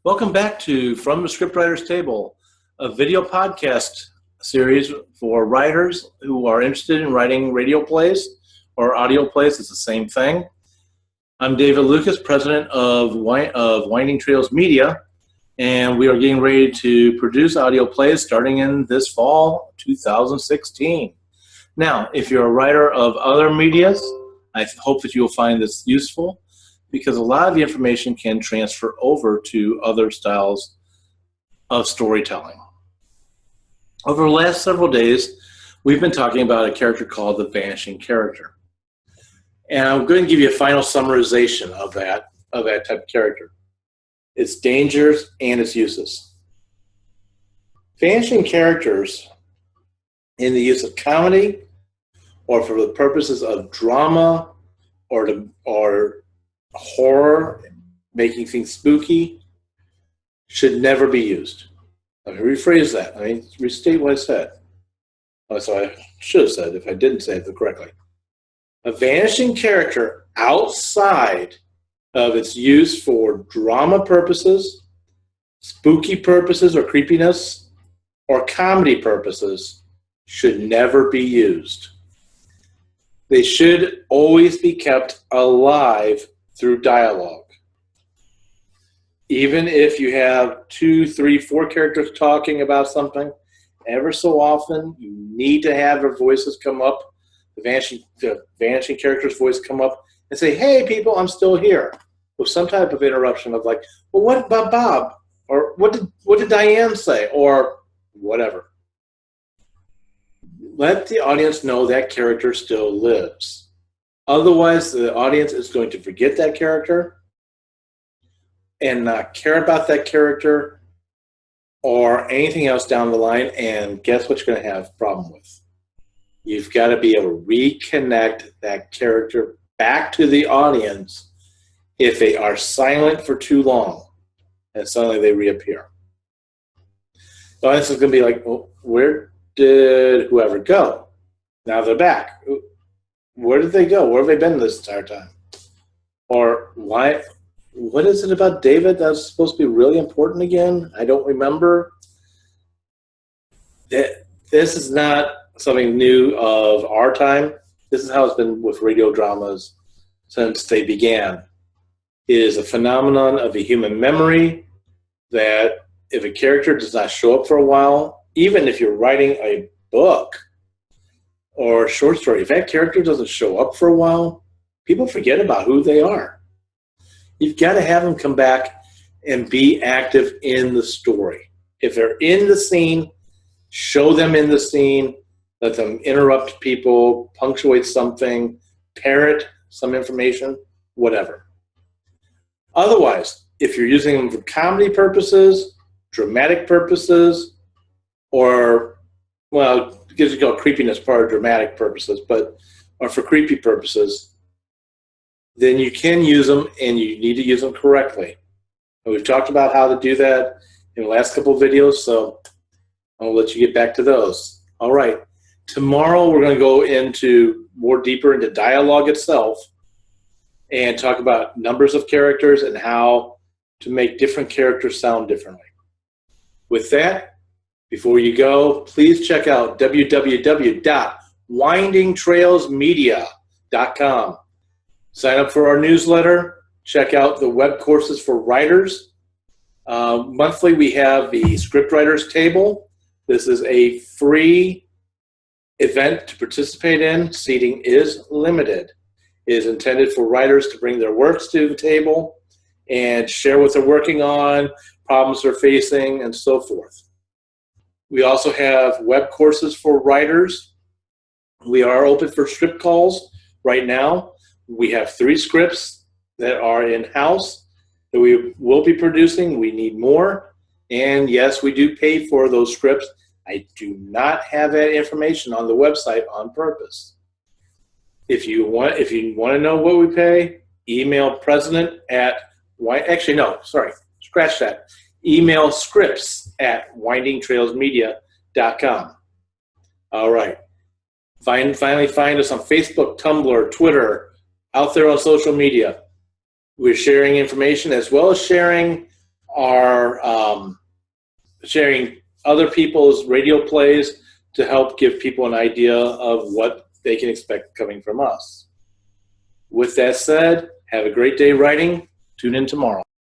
Welcome back to From the Scriptwriter's Table, a video podcast series for writers who are interested in writing radio plays or audio plays. It's the same thing. I'm David Lucas, president of Winding Trails Media, and we are getting ready to produce audio plays starting in this fall 2016. Now, if you're a writer of other medias, I hope that you'll find this useful, because a lot of the information can transfer over to other styles of storytelling. Over the last several days, we've been talking about a character called the Vanishing character. And I'm going to give you a final summarization of that type of character. Its dangers and its uses. Vanishing characters in the use of comedy or for the purposes of drama or horror, making things spooky, should never be used. Let me rephrase that. Let me restate what I said. So I should have said if I didn't say it correctly. A vanishing character outside of its use for drama purposes, spooky purposes or creepiness, or comedy purposes should never be used. They should always be kept alive through dialogue. Even if you have 2, 3, 4 characters talking about something, ever so often you need to have their voices come up, the vanishing character's voice come up and say, "Hey people, I'm still here," with some type of interruption of like, "Well, what about Bob?" Or what did Diane say? Or whatever. Let the audience know that character still lives. Otherwise, the audience is going to forget that character and not care about that character or anything else down the line, and guess what you're going to have a problem with? You've got to be able to reconnect that character back to the audience if they are silent for too long and suddenly they reappear. The audience is going to be like, well, where did whoever go? Now they're back. Where did they go? Where have they been this entire time? Or why? What is it about David that's supposed to be really important again? I don't remember. This is not something new of our time. This is how it's been with radio dramas since they began. It is a phenomenon of the human memory that if a character does not show up for a while, even if you're writing a book or a short story, if that character doesn't show up for a while, people forget about who they are. You've got to have them come back and be active in the story. If they're in the scene, show them in the scene, let them interrupt people, punctuate something, parrot some information, whatever. Otherwise, if you're using them for comedy purposes, dramatic purposes, or, well, because you call creepiness part of dramatic purposes, or for creepy purposes, then you can use them, and you need to use them correctly. And we've talked about how to do that in the last couple of videos, so I'll let you get back to those. All right. Tomorrow we're going to go more deeper into dialogue itself and talk about numbers of characters and how to make different characters sound differently. With that, before you go, please check out www.windingtrailsmedia.com. Sign up for our newsletter. Check out the web courses for writers. Monthly, we have the Scriptwriters Table. This is a free event to participate in. Seating is limited. It is intended for writers to bring their works to the table and share what they're working on, problems they're facing, and so forth. We also have web courses for writers. We are open for script calls right now. We have 3 scripts that are in-house that we will be producing. We need more. And yes, we do pay for those scripts. I do not have that information on the website on purpose. If you want to know what we pay, email president at, actually no, sorry, scratch that. Email scripts@windingtrailsmedia.com. All right. Finally find us on Facebook, Tumblr, Twitter, out there on social media. We're sharing information as well as sharing are sharing other people's radio plays to help give people an idea of what they can expect coming from us. With that said, have a great day writing. Tune in tomorrow.